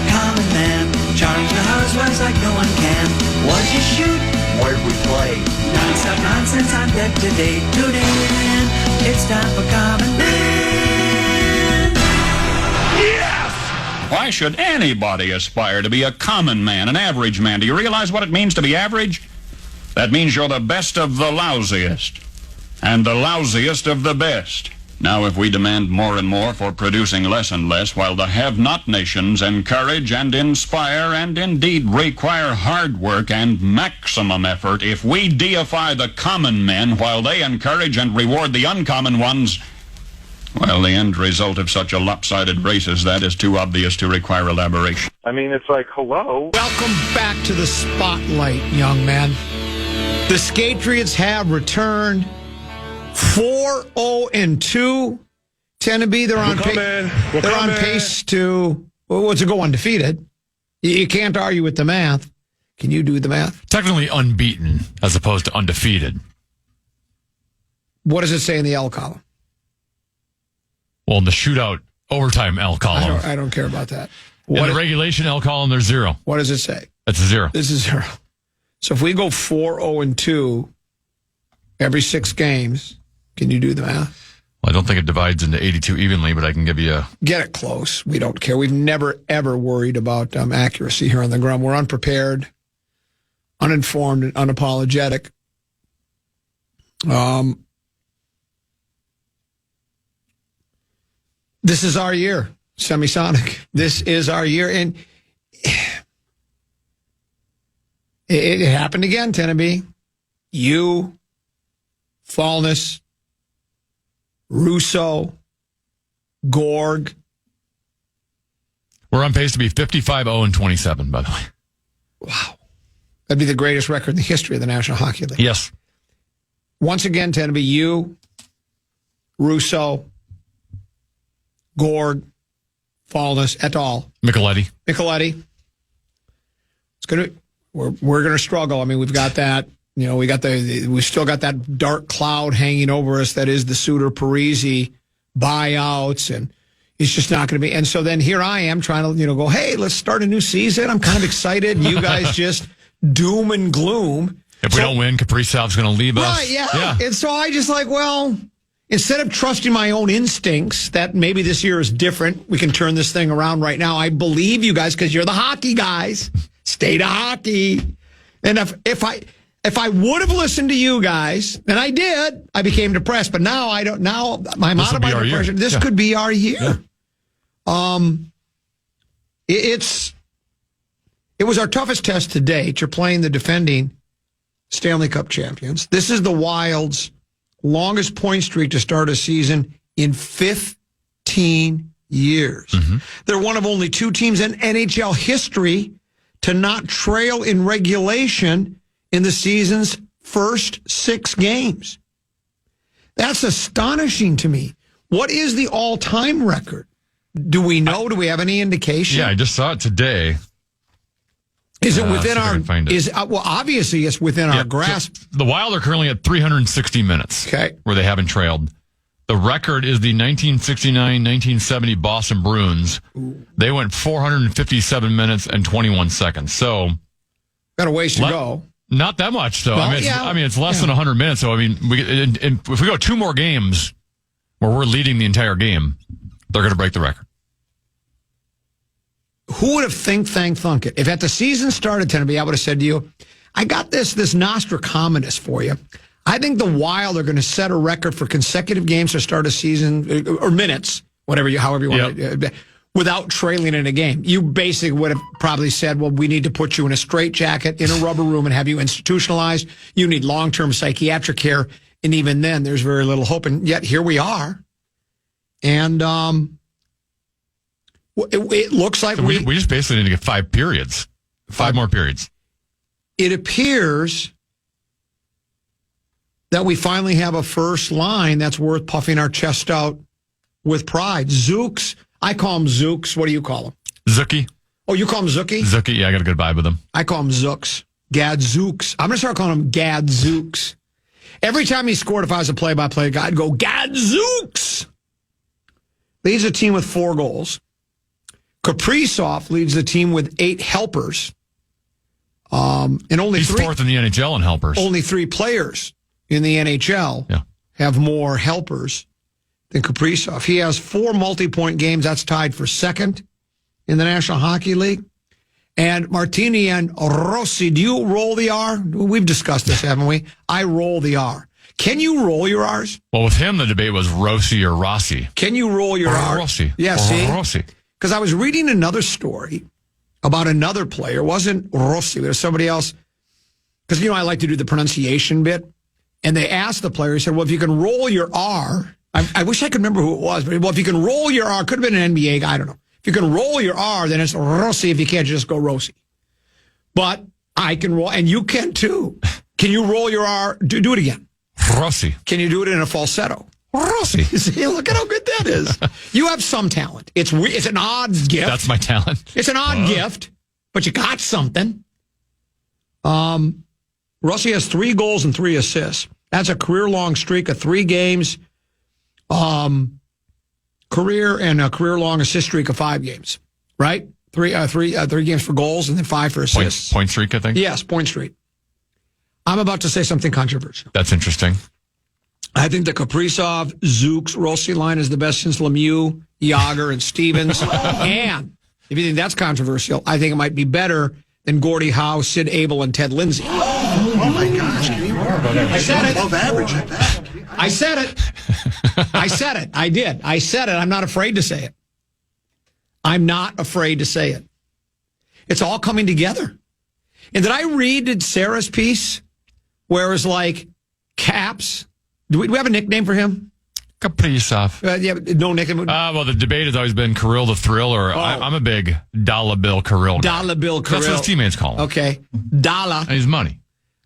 Common man, charge the housewives like no one can. What'd you shoot? Where'd we play? Non-stop nonsense, I'm dead to date. Tune in, it's time for Common Man. Yes! Why should anybody aspire to be a common man, an average man? Do you realize what it means to be average? That means you're the best of the lousiest, and the lousiest of the best. Now, if we demand more and more for producing less and less, while the have-not nations encourage and inspire and indeed require hard work and maximum effort, if we deify the common men while they encourage and reward the uncommon ones, well, the end result of such a lopsided race as that is too obvious to require elaboration. I mean, it's like, hello? Welcome back to the spotlight, young man. The Skatriots have returned 4-0-2. Tennessee, they're on pace to, what's it go, undefeated. You can't argue with the math. Can you do the math? Technically unbeaten as opposed to undefeated. What does it say in the L column? Well, in the shootout overtime L column. I don't care about that. In the regulation L column, there's 0. What does it say? That's a 0. This is 0. So if we go 4-0-2 every 6 games, can you do the math? Well, I don't think it divides into 82 evenly, but I can give you a... Get it close. We don't care. We've never, ever worried about accuracy here on the ground. We're unprepared, uninformed, and unapologetic. This is our year, Semisonic. This is our year. And it happened again, Tennessee. You, Fallness, Russo, Gorg. We're on pace to be 55-0-27, by the way. Wow. That'd be the greatest record in the history of the National Hockey League. Yes. Once again, Tennessee, you, Russo, Gorg, Fallness, et al. Micheletti. It's gonna. We're gonna struggle. I mean, we've got that. You know, we still got that dark cloud hanging over us that is the Suter Parisi buyouts, and it's just not going to be. And so then here I am trying to, go, hey, let's start a new season. I'm kind of excited. You guys just doom and gloom. If we don't win, Kaprizov's going to leave us. Right, yeah. And so I just instead of trusting my own instincts that maybe this year is different, we can turn this thing around right now. I believe you guys because you're the hockey guys. State of hockey. And if I would have listened to you guys, and I did, I became depressed. But now I don't. Now I'm out of my depression. This could be our year. Yeah. It was our toughest test to date. You're playing the defending Stanley Cup champions. This is the Wild's longest point streak to start a season in 15 years. Mm-hmm. They're one of only 2 teams in NHL history to not trail in regulation in the season's first 6 games. That's astonishing to me. What is the all-time record? Do we know? Do we have any indication? Yeah, I just saw it today. Is it within our? Well, obviously it's within our grasp. So the Wild are currently at 360 minutes. Okay, where they haven't trailed. The record is the 1969-1970 Boston Bruins. Ooh. They went 457 minutes and 21 seconds. So got a ways to go. Not that much, though. Well, I mean, it's less than 100 minutes. So I mean, if we go 2 more games where we're leading the entire game, they're going to break the record. Who would have thunk it? If at the season started, Tennessee, I would have said to you, I got this Nostradamus for you. I think the Wild are going to set a record for consecutive games to start a season, or minutes, however you want to, without trailing in a game. You basically would have probably said, well, we need to put you in a straitjacket in a rubber room and have you institutionalized. You need long-term psychiatric care. And even then, there's very little hope. And yet, here we are. And it looks like so we just basically need to get 5 periods. 5 more periods. It appears that we finally have a first line that's worth puffing our chest out with pride. Zooks. I call him Zooks. What do you call him? Zookie. Oh, you call him Zookie? Zookie, yeah, I got a good vibe with him. I call him Zooks. Gadzooks. I'm going to start calling him Gadzooks. Every time he scored, if I was a play-by-play guy, I'd go, Gadzooks! leads the team with 4 goals. Kaprizov leads the team with 8 helpers. And only He's 4th in the NHL in helpers. Only 3 players in the NHL have more helpers than Kaprizov. He has 4 multi-point games. That's tied for 2nd in the National Hockey League. And Martini and Rossi, do you roll the R? We've discussed this, haven't we? I roll the R. Can you roll your R's? Well, with him, the debate was Rossi or Rossi. Can you roll your R? Rossi. Yeah, see? Rossi. Because I was reading another story about another player. It wasn't Rossi. It was somebody else. Because, I like to do the pronunciation bit. And they asked the player, he said, well, if you can roll your R, I wish I could remember who it was, but if you can roll your R, could have been an NBA guy, I don't know. If you can roll your R, then it's Rossi. If you can't, just go Rossi. But I can roll, and you can too. Can you roll your R? Do it again. Rossi. Can you do it in a falsetto? Rossi. See, look at how good that is. You have some talent. It's an odd gift. That's my talent. It's an odd gift, but you got something. Rossi has 3 goals and 3 assists. That's a career-long streak of 3 games. Career and a career-long assist streak of 5 games. Right? 3 games for goals and then 5 for assists. Point streak, I think? Yes, point streak. I'm about to say something controversial. That's interesting. I think the Kaprizov, Zooks, Rossi line is the best since Lemieux, Yager, and Stevens. And if you think that's controversial, I think it might be better than Gordie Howe, Sid Abel, and Ted Lindsay. Oh my gosh, give me more. I said it. Above average at that. I said it. I said it. I did. I said it. I'm not afraid to say it. I'm not afraid to say it. It's all coming together. And did I read Sarah's piece where it was like Caps? Do we have a nickname for him? Kaprizov. Yeah, no nickname. Well, the debate has always been Kirill the Thrill, or I'm a big Dollar Bill Kirill guy. Dollar Bill Kirill. That's what his teammates call him. Okay. Dollar. And he's money.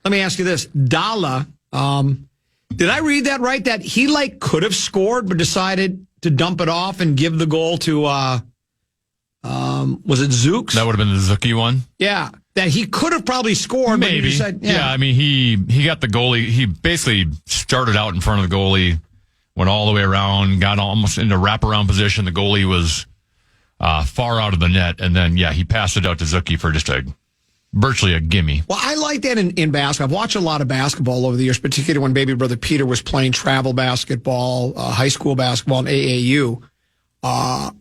Let me ask you this. Dollar, did I read that right? That he could have scored, but decided to dump it off and give the goal to, was it Zooks? That would have been the Zuki one. Yeah. That he could have probably scored. Maybe. But he decided, yeah, I mean, he got the goalie. He basically started out in front of the goalie, went all the way around, got almost into wraparound position. The goalie was far out of the net. And then, he passed it out to Zuki for just virtually a gimme. Well, I like that in basketball. I've watched a lot of basketball over the years, particularly when baby brother Peter was playing travel basketball, high school basketball, and AAU. I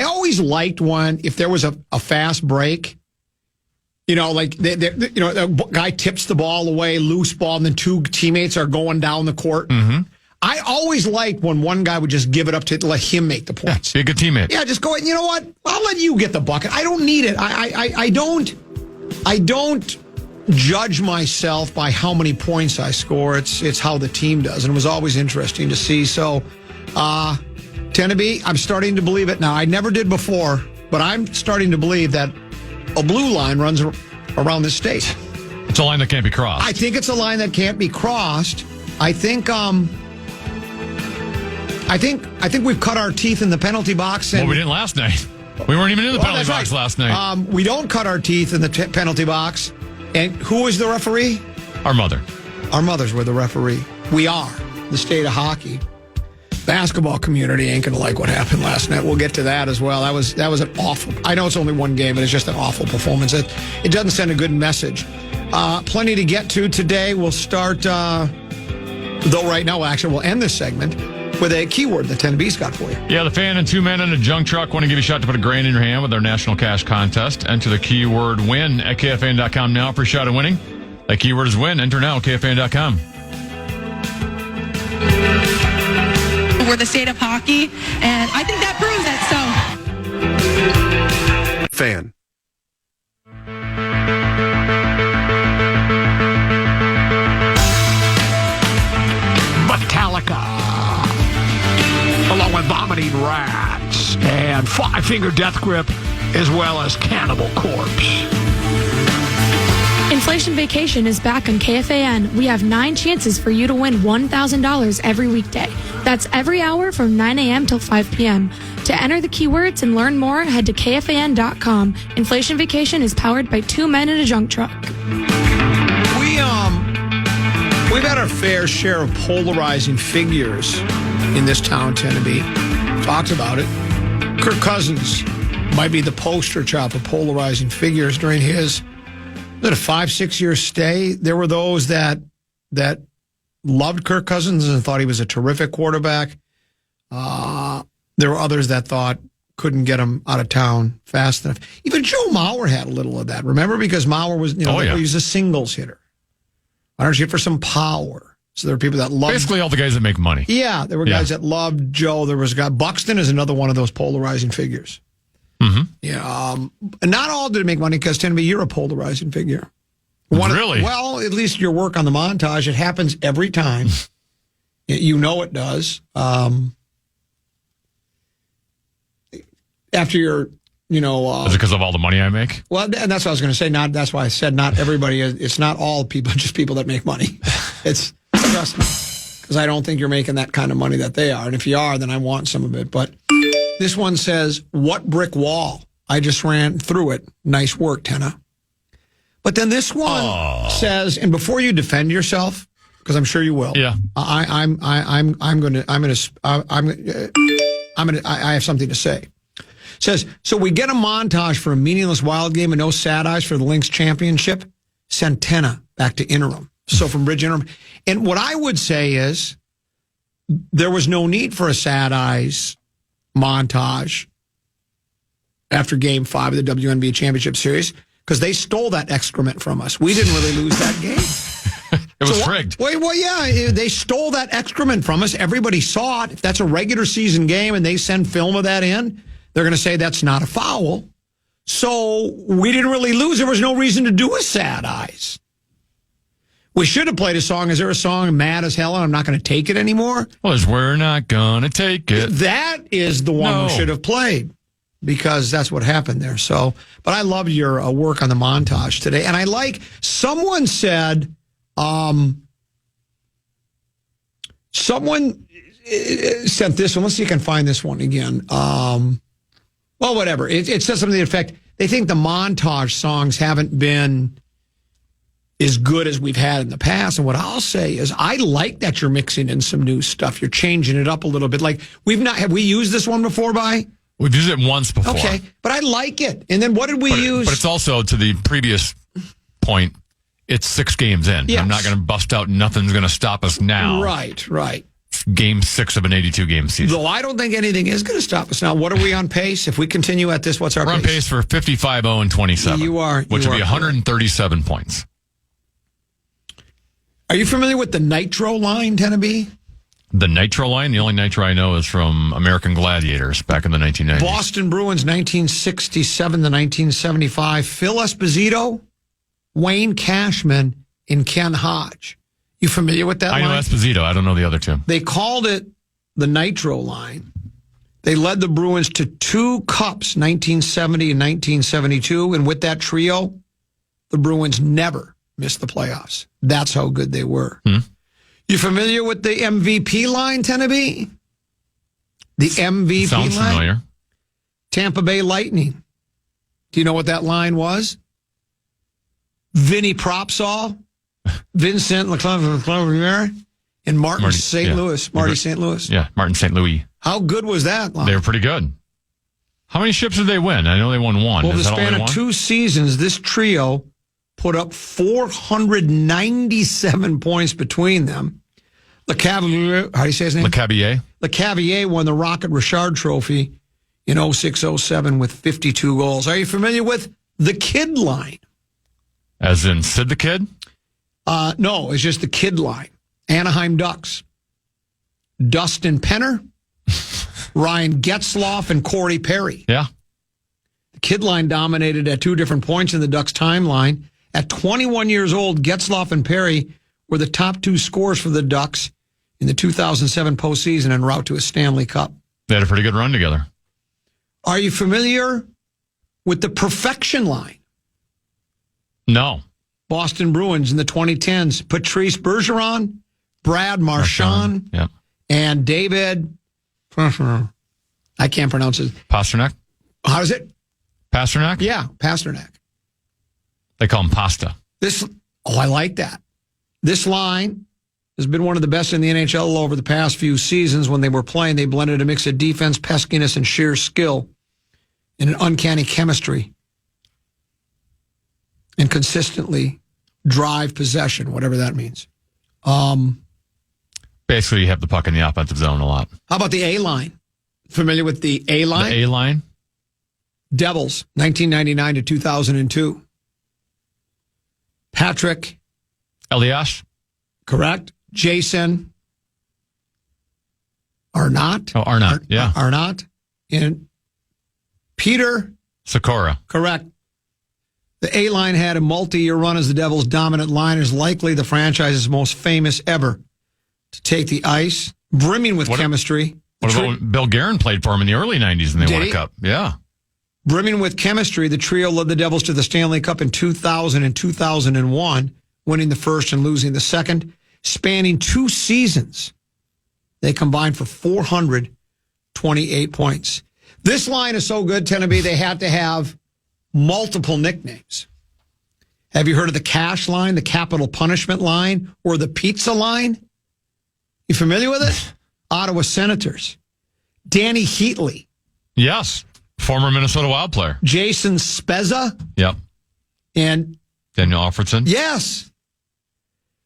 always liked if there was a fast break, a guy tips the ball away, loose ball, and then 2 teammates are going down the court. Mm-hmm. I always liked when one guy would just give it up to let him make the points. Be a good teammate. Yeah, just go, you know what? I'll let you get the bucket. I don't need it. I don't judge myself by how many points I score. It's how the team does. And it was always interesting to see. So, Tenneby, I'm starting to believe it now. I never did before, but I'm starting to believe that a blue line runs around this state. It's a line that can't be crossed. I think it's a line that can't be crossed. I think we've cut our teeth in the penalty box. And we didn't last night. We weren't even in the penalty box last night. We don't cut our teeth in the penalty box. And who is the referee? Our mother. Our mothers were the referee. We are the state of hockey. Basketball community ain't going to like what happened last night. We'll get to that as well. That was an awful. I know it's only one game, but it's just an awful performance. It doesn't send a good message. Plenty to get to today. We'll start, though right now, actually, we'll end this segment with a keyword that Tenneby's got for you. Yeah, the fan and 2 men in a junk truck want to give you a shot to put $1,000 in your hand with our national cash contest. Enter the keyword win at KFAN.com now for a shot at winning. That keyword is win. Enter now at KFAN.com. We're the state of hockey, and I think that proves it. So, Fan. Metallica, along with Vomiting Rats and Five Finger Death Grip, as well as Cannibal Corpse. Inflation Vacation is back on KFAN. We have 9 chances for you to win $1,000 every weekday. That's every hour from 9 a.m. till 5 p.m. To enter the keywords and learn more, head to KFAN.com. Inflation Vacation is powered by 2 men in a junk truck. We've had our fair share of polarizing figures in this town, Tenneby. Talked about it. Kirk Cousins might be the poster child for polarizing figures during his a 5-6 year stay. There were those that loved Kirk Cousins and thought he was a terrific quarterback. There were others that thought couldn't get him out of town fast enough. Even Joe Mauer had a little of that. Remember, because Mauer was, he was a singles hitter. Why don't you hit for some power? So there were people that loved. Basically, all the guys that make money. Yeah, there were guys that loved Joe. There was a guy. Buxton is another one of those polarizing figures. Mm-hmm. Yeah, and not all did make money because Tennessee, you're a polarizing figure. Really? Well, at least your work on the montage. It happens every time. You know it does. After your, is it because of all the money I make? Well, and that's what I was going to say. That's why I said not everybody. It's not all people, just people that make money. It's trust me, because I don't think you're making that kind of money that they are. And if you are, then I want some of it. But this one says, "What brick wall? I just ran through it. Nice work, Tenna." But then this one says, and before you defend yourself, because I'm sure you will. Yeah. I have something to say. Says, so we get a montage for a meaningless wild game and no sad eyes for the Lynx championship. Send Tenna back to interim. So from Bridge interim. And what I would say is there was no need for a sad eyes montage after game 5 of the WNBA championship series because they stole that excrement from us. We didn't really lose that game. It was rigged. Well, yeah, they stole that excrement from us. Everybody saw it. If that's a regular season game and they send film of that in, they're going to say that's not a foul. So we didn't really lose. There was no reason to do a sad eyes. We should have played a song. Is there a song, Mad as Hell, and I'm not going to take it anymore? Well, we're not going to take it. That is the one we should have played because that's what happened there. So, but I love your work on the montage today. And I like, someone said, someone sent this one. Let's see if I can find this one again. Well, whatever. It says something to the effect, they think the montage songs haven't been as good as we've had in the past. And what I'll say is I like that you're mixing in some new stuff. You're changing it up a little bit. Like have we used this one before, We've used it once before. Okay, but I like it. And then what did we use? But it's also, to the previous point, it's 6 games in. Yes. I'm not going to bust out nothing's going to stop us now. Right. Game 6 of an 82-game season. Though I don't think anything is going to stop us now. What are we on pace? If we continue at this, what's our pace? We're on pace for 55-0-27. You are. Which would be 137 points. Are you familiar with the Nitro line, Tennessee? The Nitro line? The only Nitro I know is from American Gladiators back in the 1990s. Boston Bruins, 1967 to 1975. Phil Esposito, Wayne Cashman, and Ken Hodge. You familiar with that line? I know Esposito. I don't know the other two. They called it the Nitro line. They led the Bruins to 2 cups, 1970 and 1972. And with that trio, the Bruins never missed the playoffs. That's how good they were. You familiar with the MVP line, Tennessee? The MVP Sounds line? familiar. Tampa Bay Lightning. Do you know what that line was? Vinny Propsall, Vincent Leclerc, and Martin St. Louis. Marty St. Louis. Yeah, Martin St. Louis. How good was that line? They were pretty good. How many ships did they win? I know they won 1. Well, Is the that all span they of won? 2 seasons, this trio put up 497 points between them. LeCavalier, how do you say his name? LeCavalier won the Rocket Richard Trophy in 06-07 with 52 goals. Are you familiar with the Kid line? As in Sid the Kid? No, it's just the Kid line. Anaheim Ducks. Dustin Penner, Ryan Getzloff, and Corey Perry. Yeah. The Kid line dominated at 2 different points in the Ducks timeline. At 21 years old, Getzloff and Perry were the top 2 scorers for the Ducks in the 2007 postseason en route to a Stanley Cup. They had a pretty good run together. Are you familiar with the Perfection line? No. Boston Bruins in the 2010s. Patrice Bergeron, Brad Marchand, and David, I can't pronounce it. Pasternak? How is it? Pasternak? Yeah, Pasternak. They call him Pasta. I like that. This line has been one of the best in the NHL over the past few seasons. When they were playing, they blended a mix of defense, peskiness, and sheer skill in an uncanny chemistry and consistently drive possession, whatever that means. Basically, you have the puck in the offensive zone a lot. How about the A-line? Familiar with the A-line? The A-line? Devils, 1999 to 2002. Patrick. Elias? Correct. Jason. Arnott. Oh, Arnott, yeah. Arnott. And Peter. Sikora. Correct. The A-line had a multi-year run as the Devils' dominant line, is likely the franchise's most famous ever to take the ice, brimming with chemistry. What about Bill Guerin played for him in the early 90s and they won a cup? Yeah. Brimming with chemistry, the trio led the Devils to the Stanley Cup in 2000 and 2001, winning the first and losing the second. Spanning 2 seasons, they combined for 428 points. This line is so good, Tennessee, they had to have multiple nicknames. Have you heard of the cash line, the capital punishment line, or the pizza line? You familiar with it? Ottawa Senators. Danny Heatley. Yes. Former Minnesota Wild player. Jason Spezza. Yep. And Daniel Alfredson. yes.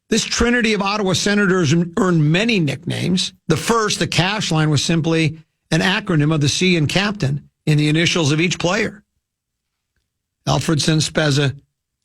This trinity of Ottawa Senators earned many nicknames. The first, the cash line, was simply an acronym of the C in captain in the initials of each player. Alfredson, Spezza,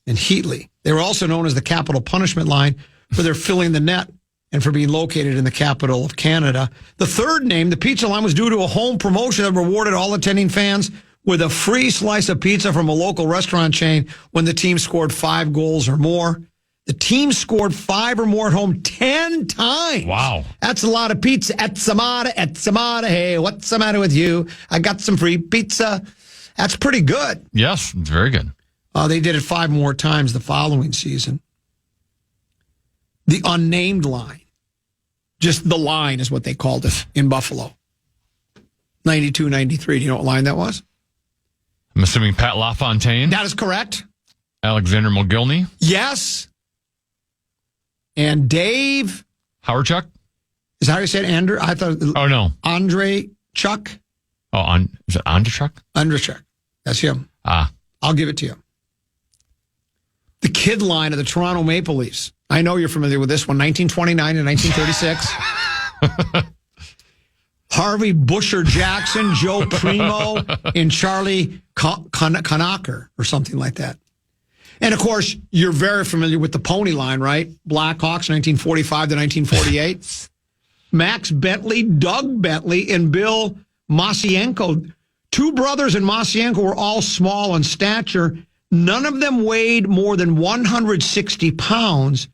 and Heatley. They were also known as the capital punishment line for their filling the net and for being located in the capital of Canada. The third name, the pizza line, was due to a home promotion that rewarded all attending fans with a free slice of pizza from a local restaurant chain when the team scored 5 goals or more. The team scored 5 or more at home 10 times. Wow. That's a lot of pizza. Etsamada, hey, what's the matter with you? I got some free pizza. That's pretty good. Yes, it's very good. They did it 5 more times the following season. The unnamed line. Just the line is what they called it in Buffalo. 92, 93. Do you know what line that was? I'm assuming Pat LaFontaine. That is correct. Alexander Mogilny. Yes. And Dave. Howard-Chuck. Is that how you said Andrew? I thought. Oh, no. Andre Chuck. Oh, is it Andrechuk? Andrechuk. That's him. I'll give it to you. The kid line of the Toronto Maple Leafs. I know you're familiar with this one. 1929 and 1936. Harvey Busher Jackson, Joe Primo, and Charlie Conacher or something like that. And, of course, you're very familiar with the pony line, right? Blackhawks, 1945 to 1948. Max Bentley, Doug Bentley, and Bill Masienko. 2 brothers in Masienko were all small in stature. None of them weighed more than 160 pounds,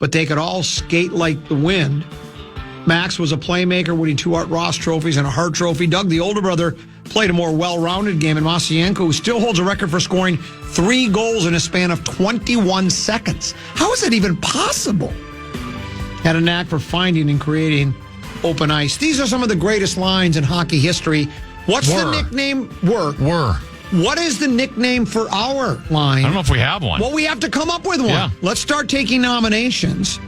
but they could all skate like the wind. Max was a playmaker, winning 2 Art Ross trophies and a Hart Trophy. Doug, the older brother, played a more well-rounded game, and Masienko, who still holds a record for scoring 3 goals in a span of 21 seconds. How is that even possible? Had a knack for finding and creating open ice. These are some of the greatest lines in hockey history. What's the nickname? Were. What is the nickname for our line? I don't know if we have one. Well, we have to come up with one. Yeah. Let's start taking nominations.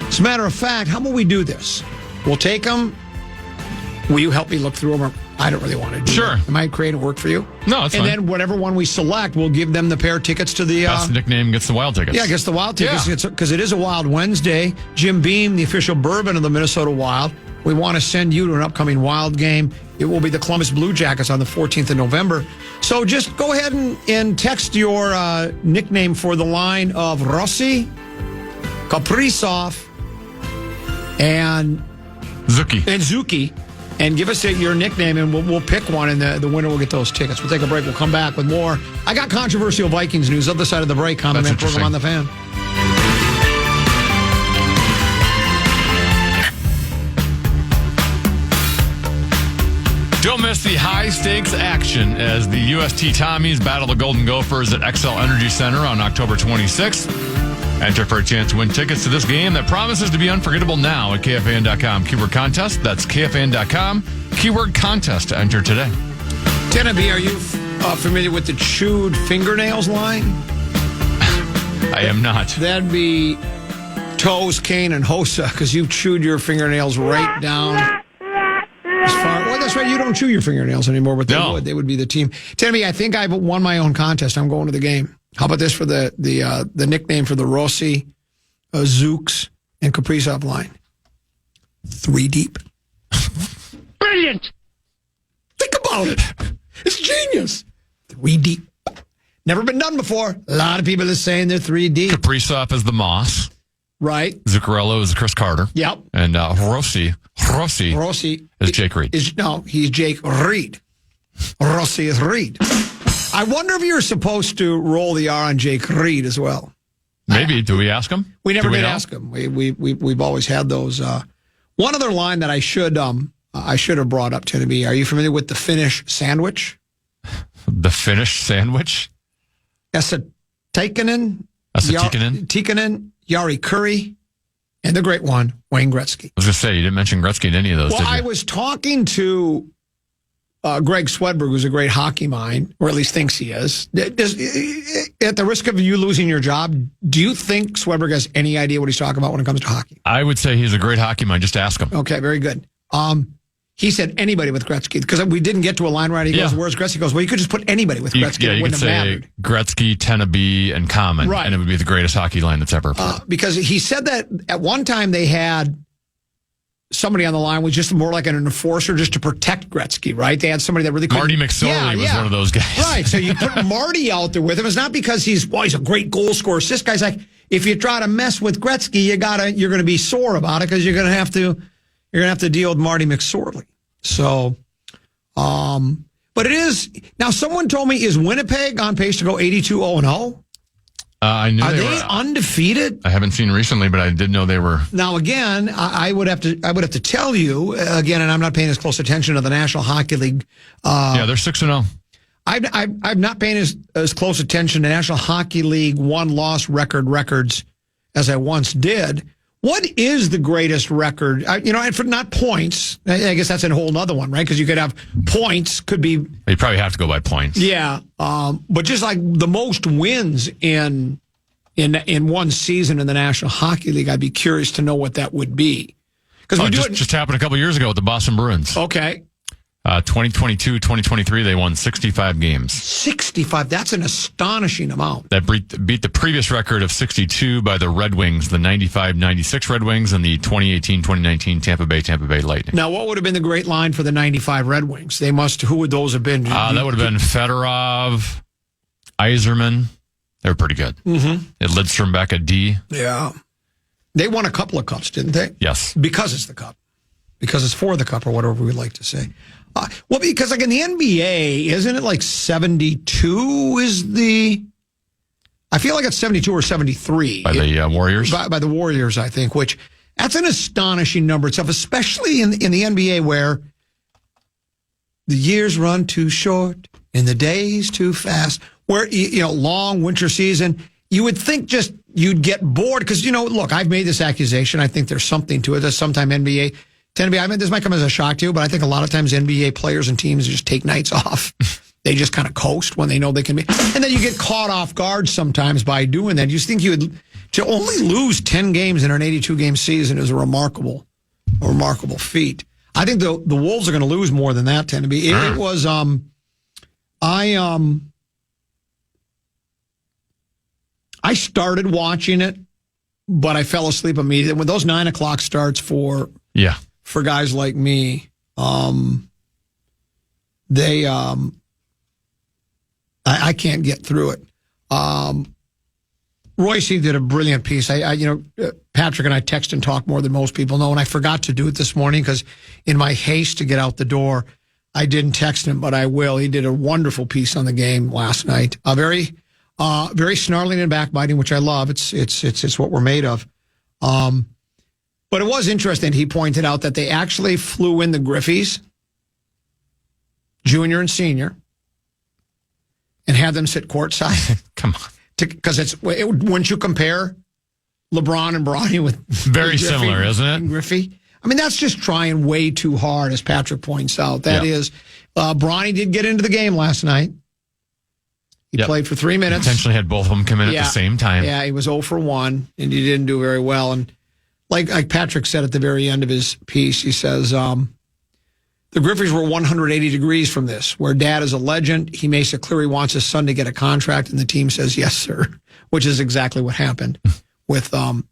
As a matter of fact, how about we do this? We'll take them. Will you help me look through them? I don't really want to do Sure. that. Am I creating work for you? No, it's and fine. then whatever one we select, we'll give them the pair of tickets to the... Best nickname gets the Wild tickets. Yeah, I guess the Wild tickets, Yeah. because it is a Wild Wednesday. Jim Beam, the official bourbon of the Minnesota Wild. We want to send you to an upcoming Wild game. It will be the Columbus Blue Jackets on the 14th of November. So just go ahead and text your nickname for the line of Rossi, Kaprizov, and Zuki, and give us your nickname, and we'll pick one, and the winner will get those tickets. We'll take a break. We'll come back with more. I got controversial Vikings news. Other side of the break, Common Man program on the Fan. Don't miss the high-stakes action as the UST Tommies battle the Golden Gophers at XL Energy Center on October 26th. Enter for a chance to win tickets to this game that promises to be unforgettable now at KFAN.com. Keyword contest. That's KFAN.com. Keyword contest to enter today. Tennessee, are you familiar with the chewed fingernails line? I am not. That'd be toes, cane, and hosa because you chewed your fingernails right down. Well, that's right. You don't chew your fingernails anymore, but they would. They would be the team. Timmy, I think I've won my own contest. I'm going to the game. How about this for the nickname for the Rossi, Zooks, and Kaprizov line? 3 deep. Brilliant. Think about it. It's genius. 3 deep. Never been done before. A lot of people are saying they're 3 deep. Kaprizov is the Moss. Right. Zuccarello is Chris Carter. Yep. And Rossi is Jake Reed. He's Jake Reed. Rossi is Reed. I wonder if you're supposed to roll the R on Jake Reed as well. Maybe. Do we ask him? We never did ask him. We've always had those. One other line that I should have brought up to me. Are you familiar with the Finnish sandwich? The Finnish sandwich? Esa Tikkanen, Jari Kurri, and the great one, Wayne Gretzky. I was going to say, you didn't mention Gretzky in any of those, well, did you? I was talking to Greg Swedberg, who's a great hockey mind, or at least thinks he is. At the risk of you losing your job, do you think Swedberg has any idea what he's talking about when it comes to hockey? I would say he's a great hockey mind. Just ask him. Okay, very good. He said anybody with Gretzky, because we didn't get to a line right. He goes, where's Gretzky? He goes, well, you could just put anybody with Gretzky. You could say Gretzky, Teneby, and Common, right, and it would be the greatest hockey line that's ever played. Because he said that at one time they had somebody on the line was just more like an enforcer just to protect Gretzky, right? They had somebody that really Marty McSorley was one of those guys. Right, so you put Marty out there with him. It's not because he's a great goal scorer. This guy's like, if you try to mess with Gretzky, you're going to be sore about it because you're going to have to deal with Marty McSorley. So, but it is now. Someone told me, is Winnipeg on pace to go 82-0-0? I knew Are they they were undefeated? I haven't seen recently, but I did know they were. Now, again, I would have to tell you again, and I'm not paying as close attention to the National Hockey League. Yeah, they're 6-0. I'm not paying as close attention to National Hockey League won-loss records as I once did. What is the greatest record? And for not points. I guess that's a whole other one, right? Because you could have points. Could be. You probably have to go by points. Yeah, but just like the most wins in one season in the National Hockey League, I'd be curious to know what that would be. Because just happened a couple years ago with the Boston Bruins. Okay. 2022, 2023, they won 65 games. 65. That's an astonishing amount. That beat the previous record of 62 by the Red Wings, the 95-96 Red Wings, and the 2018-2019 Tampa Bay Lightning. Now, what would have been the great line for the 95 Red Wings? Who would those have been? That would have been Fedorov, Yzerman. They were pretty good. Mm-hmm. Lidstrom back at D. Yeah. They won a couple of cups, didn't they? Yes. Because it's the cup. Because it's for the cup, or whatever we would like to say. Well, because like in the NBA, isn't it like 72 is the... I feel like it's 72 or 73. By the Warriors? By the Warriors, I think, which that's an astonishing number itself, especially in the NBA where the years run too short and the days too fast, where, long winter season, you would think just you'd get bored because, look, I've made this accusation. I think there's something to it that sometime NBA... this might come as a shock to you, but I think a lot of times NBA players and teams just take nights off. They just kind of coast when they know they can be. And then you get caught off guard sometimes by doing that. You just think to only lose 10 games in an 82-game season is a remarkable feat. I think the Wolves are going to lose more than that, tend to be. It was, I started watching it, but I fell asleep immediately. When those 9 o'clock starts for guys like me, I can't get through it. Royce did a brilliant piece. Patrick and I text and talk more than most people know, and I forgot to do it this morning because in my haste to get out the door, I didn't text him, but I will. He did a wonderful piece on the game last night. Very snarling and backbiting, which I love. It's what we're made of. But it was interesting. He pointed out that they actually flew in the Griffies, junior and senior, and had them sit courtside. Come on. Because wouldn't you compare LeBron and Bronny with very similar, isn't it? And Griffey. I mean, that's just trying way too hard, as Patrick points out. That is, Bronny did get into the game last night. He played for 3 minutes. Intentionally had both of them come in at the same time. Yeah, he was 0 for 1, and he didn't do very well. And like Patrick said at the very end of his piece, he says, the Griffeys were 180 degrees from this, where dad is a legend. He makes it clear he wants his son to get a contract, and the team says, yes, sir, which is exactly what happened with the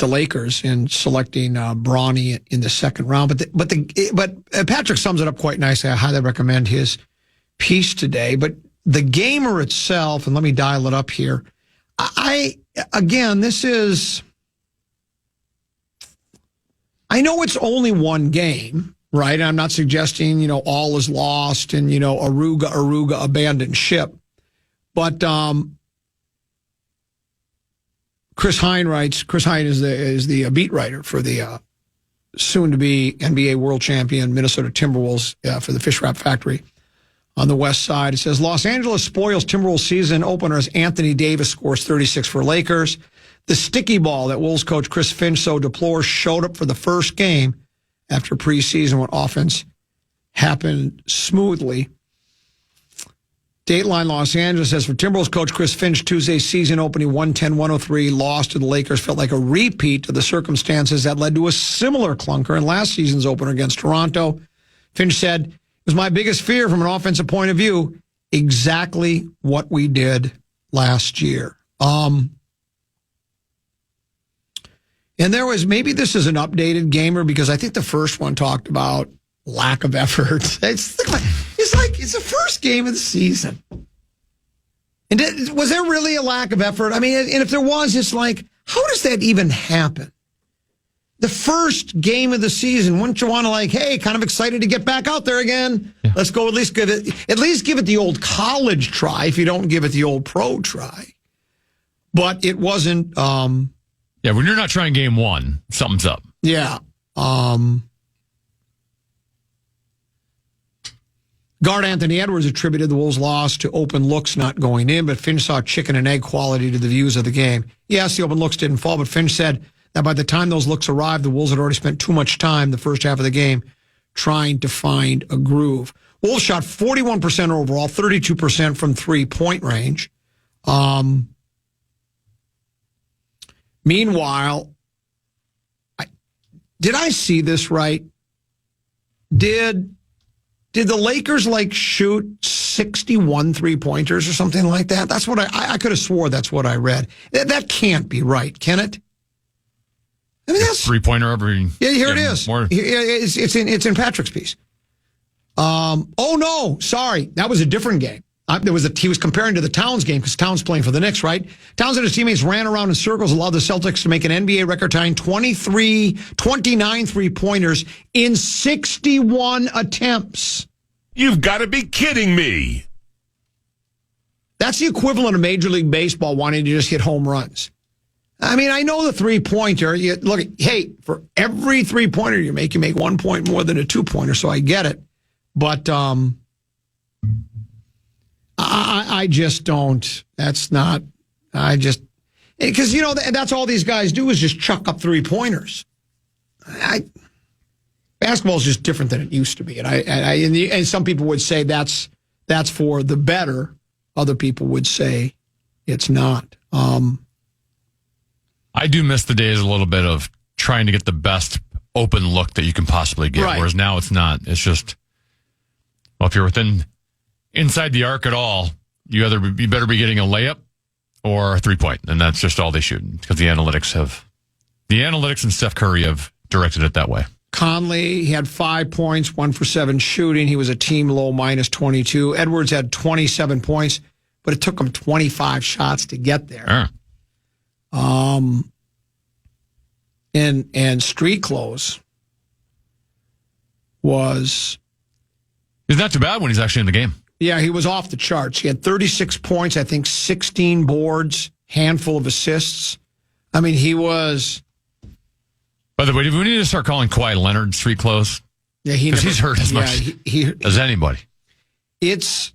Lakers in selecting Bronny in the second round. But Patrick sums it up quite nicely. I highly recommend his piece today. But the gamer itself, and let me dial it up here. I know it's only one game, right? I'm not suggesting, all is lost and, Aruga abandoned ship. But Chris Hine writes, Chris Hine is the beat writer for the soon-to-be NBA world champion Minnesota Timberwolves for the Fish Wrap Factory on the west side. It says, Los Angeles spoils Timberwolves season opener as Anthony Davis scores 36 for Lakers. The sticky ball that Wolves coach Chris Finch so deplores showed up for the first game after preseason when offense happened smoothly. Dateline Los Angeles says, for Timberwolves coach Chris Finch, Tuesday's season opening 110-103 loss to the Lakers felt like a repeat of the circumstances that led to a similar clunker in last season's opener against Toronto. Finch said, it was my biggest fear from an offensive point of view, exactly what we did last year. And there was, maybe this is an updated gamer because I think the first one talked about lack of effort. It's the first game of the season. And was there really a lack of effort? I mean, and if there was, it's like, how does that even happen? The first game of the season, wouldn't you want to hey, kind of excited to get back out there again? Yeah. Let's go at least give it the old college try if you don't give it the old pro try. But it wasn't. Yeah, when you're not trying game one, something's up. Yeah. Guard Anthony Edwards attributed the Wolves' loss to open looks not going in, but Finch saw chicken and egg quality to the views of the game. Yes, the open looks didn't fall, but Finch said that by the time those looks arrived, the Wolves had already spent too much time the first half of the game trying to find a groove. Wolves shot 41% overall, 32% from three-point range. Meanwhile, did I see this right? Did the Lakers shoot 61 three-pointers or something like that? That's what I could have swore that's what I read. That can't be right, can it? I mean, that's three-pointer every. Yeah, here it is. More. It's in Patrick's piece. Oh no, sorry, that was a different game. He was comparing to the Towns game because Towns playing for the Knicks, right? Towns and his teammates ran around in circles, allowed the Celtics to make an NBA record-tying 29 three-pointers in 61 attempts. You've got to be kidding me. That's the equivalent of Major League Baseball wanting to just hit home runs. I mean, I know the three-pointer. Look, hey, for every three-pointer you make 1 point more than a two-pointer, so I get it. But I just don't. That's not. Because that's all these guys do is just chuck up three-pointers. Basketball is just different than it used to be, and some people would say that's for the better. Other people would say it's not. I do miss the days a little bit of trying to get the best open look that you can possibly get, right. Whereas now it's not. It's just, well, if you're inside the arc at all, you better be getting a layup or a three-point, and that's just all they shoot because the analytics and Steph Curry have directed it that way. Conley, he had 5 points, 1 for 7 shooting. He was a team low -22. Edwards had 27 points, but it took him 25 shots to get there. Sure. And street clothes was. He's not too bad when he's actually in the game. Yeah, he was off the charts. He had 36 points, I think 16 boards, handful of assists. I mean, he was. By the way, do we need to start calling Kawhi Leonard street clothes? Yeah, because he's hurt as much as anybody. It's.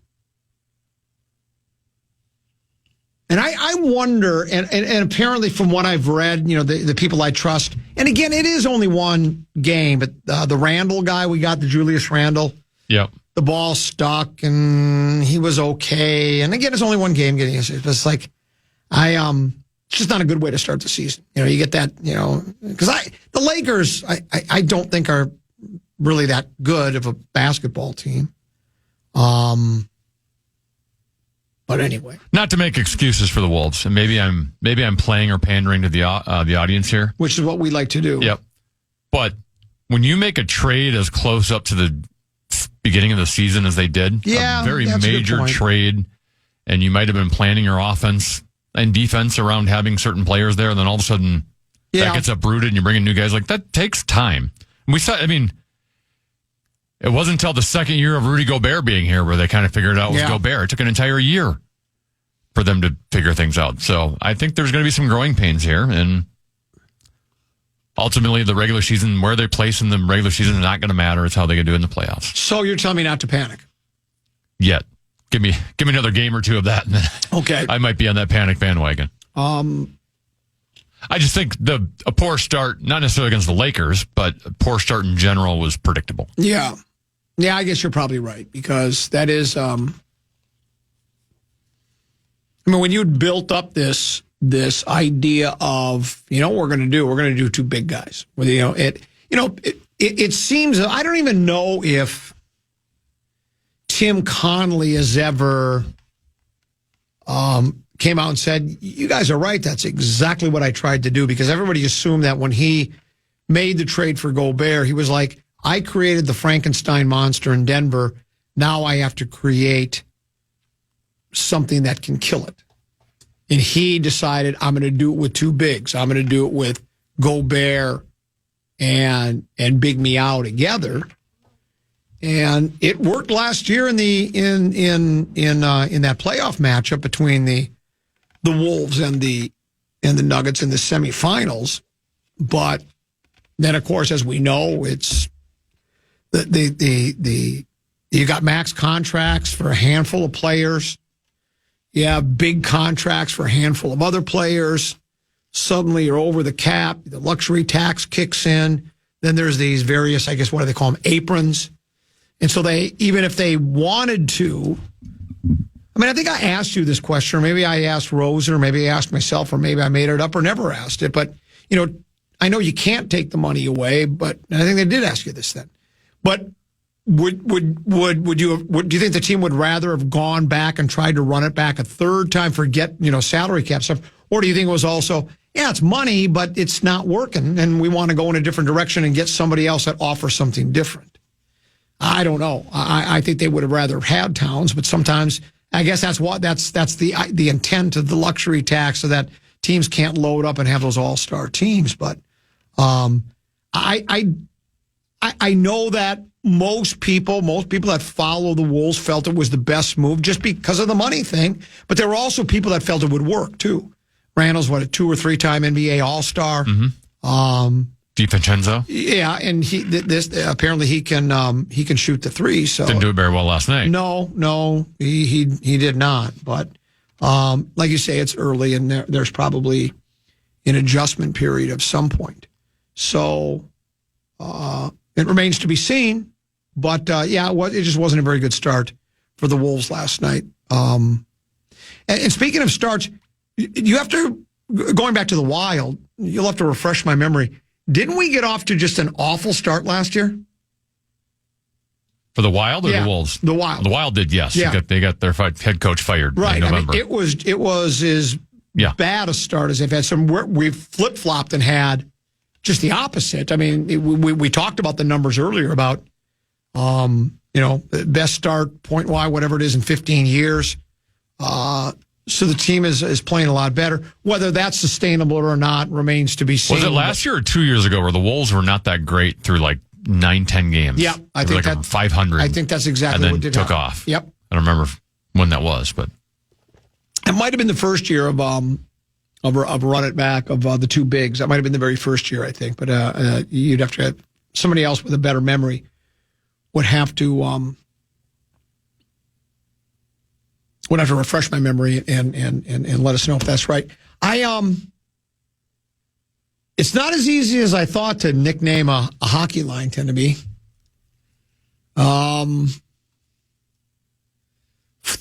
And I wonder, and apparently from what I've read, the people I trust, and again, it is only one game, but the Randall guy we got, the Julius Randle. Yep. the ball stuck, and he was okay. And again, it's only one game getting us. It's like, it's just not a good way to start the season. You get that, because the Lakers, I don't think are really that good of a basketball team. But anyway, not to make excuses for the Wolves, and maybe I'm playing or pandering to the audience here, which is what we like to do. Yep. But when you make a trade as close up to the beginning of the season as they did, a very major trade, and you might have been planning your offense and defense around having certain players there, and then all of a sudden that gets uprooted, and you bring in new guys. Like, that takes time. It wasn't until the second year of Rudy Gobert being here where they kind of figured it out with Gobert. It took an entire year for them to figure things out. So I think there's going to be some growing pains here. And ultimately, the regular season, where they place in the regular season is not going to matter. It's how they can do in the playoffs. So you're telling me not to panic? Yet. Give me another game or two of that. Okay. I might be on that panic bandwagon. I just think a poor start, not necessarily against the Lakers, but a poor start in general was predictable. Yeah. Yeah, I guess you're probably right, because that is, when you'd built up this idea of, what we're going to do two big guys. It seems, I don't even know if Tim Connolly has ever came out and said, you guys are right, that's exactly what I tried to do, because everybody assumed that when he made the trade for Gobert, he was like, I created the Frankenstein monster in Denver, now I have to create something that can kill it. And he decided, I'm going to do it with two bigs. I'm going to do it with Gobert and Big Meow together. And it worked last year in that playoff matchup between the Wolves and the Nuggets in the semifinals. But then, of course, as we know, it's you got max contracts for a handful of players. You have big contracts for a handful of other players. Suddenly you're over the cap. The luxury tax kicks in. Then there's these various, I guess, what do they call them? Aprons. And so even if they wanted to, I think I asked you this question, or maybe I asked Rose, or maybe I asked myself, or maybe I made it up or never asked it. But, I know you can't take the money away, but I think they did ask you this then. But do you think the team would rather have gone back and tried to run it back a third time, forget, salary cap stuff? Or do you think it was also, it's money, but it's not working, and we want to go in a different direction and get somebody else that offers something different? I don't know. I think they would have rather had Towns, but sometimes I guess that's the intent of the luxury tax, so that teams can't load up and have those all-star teams. But I know that most people that follow the Wolves felt it was the best move just because of the money thing. But there were also people that felt it would work too. Randall's a 2 or 3-time NBA All-Star. Mm-hmm. DiVincenzo. Yeah, and apparently he can shoot the three. So didn't do it very well last night. No, he did not. But like you say, it's early, and there's probably an adjustment period of some point. So it remains to be seen. But it just wasn't a very good start for the Wolves last night. And speaking of starts, you have to, going back to the Wild, you'll have to refresh my memory. Didn't we get off to just an awful start last year? For the Wild or the Wolves? The Wild. The Wild did, yes. Yeah. They got their head coach fired in November. It was as bad a start as they've had. We flip-flopped and had just the opposite. We talked about the numbers earlier about, best start, point-wise, whatever it is, in 15 years. So the team is playing a lot better. Whether that's sustainable or not remains to be seen. Was it last year or 2 years ago where the Wolves were not that great through 9-10 games? Yeah, I think that 500. I think that's exactly what did took happen. off. Yep. I don't remember when that was, but it might have been the first year of run it back of the two bigs. That might have been the very first year, I think. But you'd have to have somebody else with a better memory would have to refresh my memory and let us know if that's right. It's not as easy as I thought to nickname a hockey line tend to be.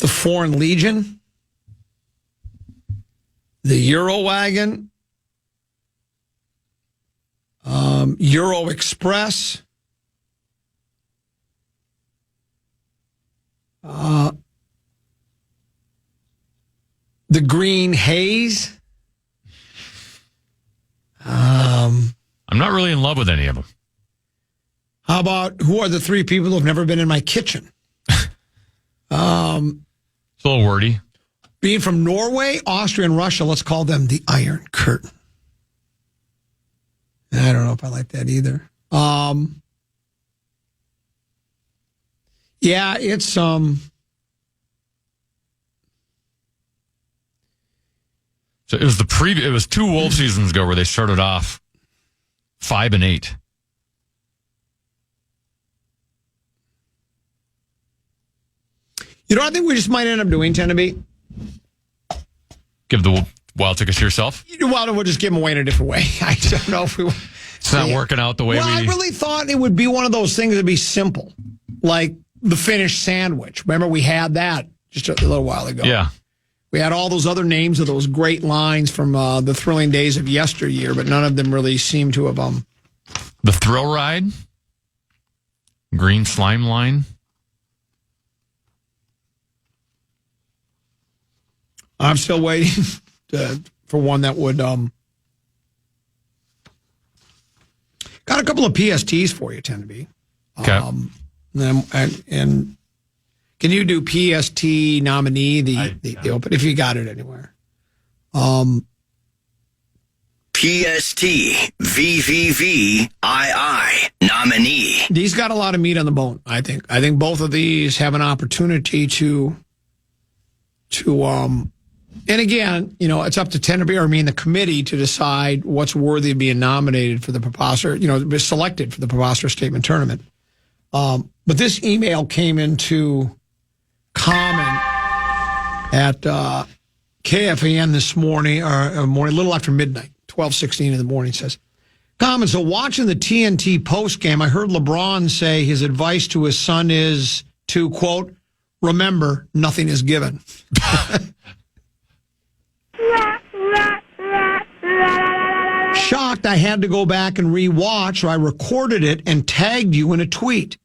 the Foreign Legion, the Eurowagon, Euro Express, the Green Haze. I'm not really in love with any of them. How about who are the three people who have never been in my kitchen? It's a little wordy. Being from Norway, Austria, and Russia, let's call them the Iron Curtain. I don't know if I like that either. Yeah, it's So it was it was 2 Wolf seasons ago where they started off 5-8. You know what I think we just might end up doing, Tenneby? Give the wild tickets to yourself? Well, we'll just give them away in a different way. I don't know if we... It's not working out the way I really thought it would be one of those things that'd be simple. Like the Finnish sandwich. Remember, we had that just a little while ago. Yeah. We had all those other names of those great lines from the thrilling days of yesteryear, but none of them really seem to have... The Thrill Ride? Green Slime Line? I'm still waiting for one that would... Got a couple of PSTs for you, Tenneby. Okay. And can you do PST nominee, the open, if you got it anywhere? PST VVVII nominee. These got a lot of meat on the bone, I think. I think both of these have an opportunity to and again, you know, it's up to Tenneby, or the committee, to decide what's worthy of being nominated for the preposterous, selected for the preposterous statement tournament. But this email came into common at KFAN this morning, or a little after midnight, 12:16 in the morning. Says, "Common, so watching the TNT post game, I heard LeBron say his advice to his son is to, quote, remember, nothing is given." Shocked, I had to go back and rewatch, so I recorded it and tagged you in a tweet.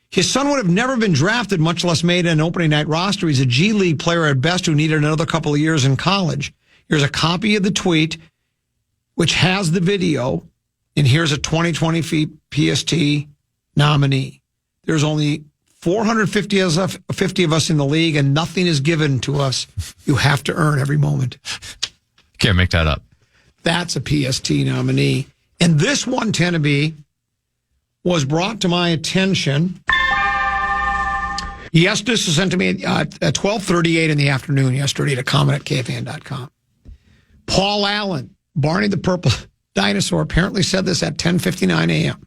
His son would have never been drafted, much less made an opening night roster. He's a G League player at best who needed another couple of years in college. Here's a copy of the tweet, which has the video, and here's a 2020 PST nominee. There's only 450 of us in the league, and nothing is given to us. You have to earn every moment. Can't make that up. That's a PST nominee. And this one, Tenneby, was brought to my attention. Yes, this was sent to me at 12:38 in the afternoon yesterday to comment@KFAN.com. Paul Allen, Barney the Purple Dinosaur, apparently said this at 10:59 a.m.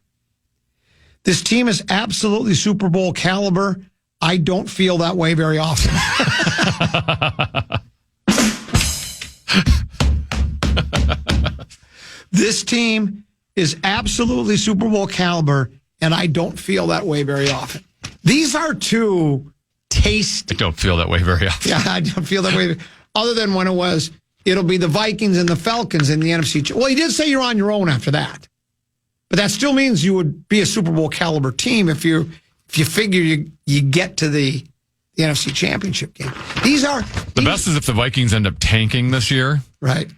This team is absolutely Super Bowl caliber. I don't feel that way very often. This team is absolutely Super Bowl caliber, and I don't feel that way very often. These are two tasty. I don't feel that way very often. Yeah, I don't feel that way. Other than when it'll be the Vikings and the Falcons in the NFC. Well, he did say you're on your own after that. But that still means you would be a Super Bowl caliber team if you figure you get to the NFC Championship game. The best is if the Vikings end up tanking this year. Right.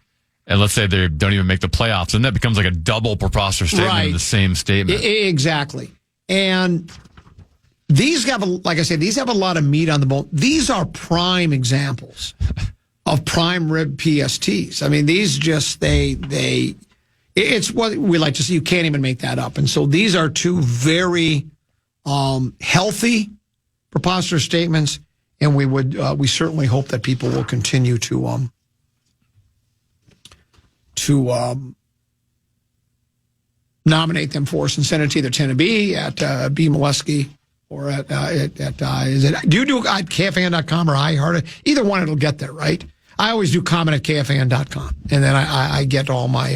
And let's say they don't even make the playoffs, and that becomes like a double preposterous statement in the same statement. Exactly. And these have, like I said, these have a lot of meat on the bone. These are prime examples of prime rib PSTs. I mean, these just, it's what we like to see. You can't even make that up. And so these are two very healthy preposterous statements, and we certainly hope that people will continue to nominate them for us and send it to either Tenneby at B. Molesky or at do you do at KFAN.com or iHeart? Either one, it'll get there, right? I always do comment at KFAN.com, and then I get all my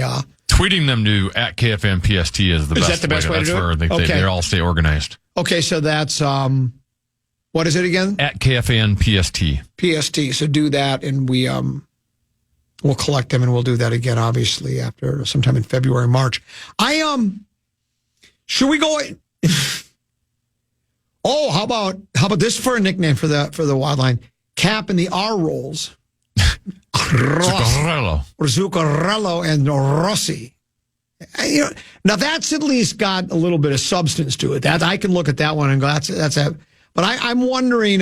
tweeting them to at KFAN PST is the best. Is that the best way to do it? That's where they all stay organized. Okay, so that's What is it again? At KFAN PST. PST. So do that, and we'll collect them, and we'll do that again, obviously, after sometime in February, March. Should we go? Oh, how about this for a nickname for the wild line? Cap and the R rolls. Zuccarello and Rossi. Now that's at least got a little bit of substance to it. That I can look at that one and go, that's a. But I'm wondering,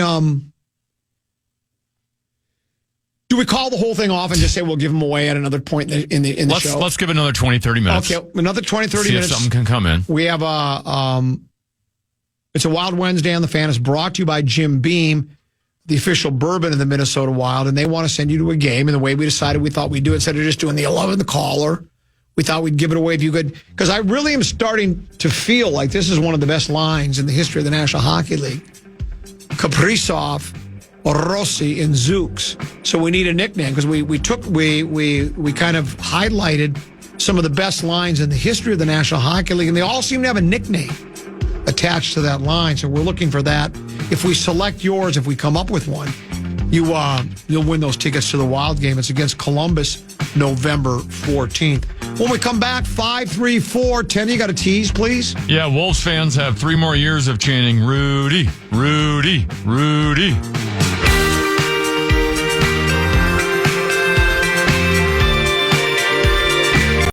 do we call the whole thing off and just say we'll give them away at another point in the show? Let's give it another 20, 30 minutes. Okay, another 20, 30 See minutes. if something can come in. We have it's a Wild Wednesday on the Fan. It's brought to you by Jim Beam, the official bourbon of the Minnesota Wild, and they want to send you to a game. And the way we decided we thought we'd do it, instead of just doing the 11th caller, we thought we'd give it away if you could. Because I really am starting to feel like this is one of the best lines in the history of the National Hockey League. Kaprizov, Rossi, and Zooks. So we need a nickname because we kind of highlighted some of the best lines in the history of the National Hockey League, and they all seem to have a nickname attached to that line. So we're looking for that. If we select yours, if we come up with one, you'll win those tickets to the Wild game. It's against Columbus, November 14th. When we come back, 5-3-4-10. You got a tease, please? Yeah, Wolves fans have 3 more years of chanting Rudy, Rudy, Rudy.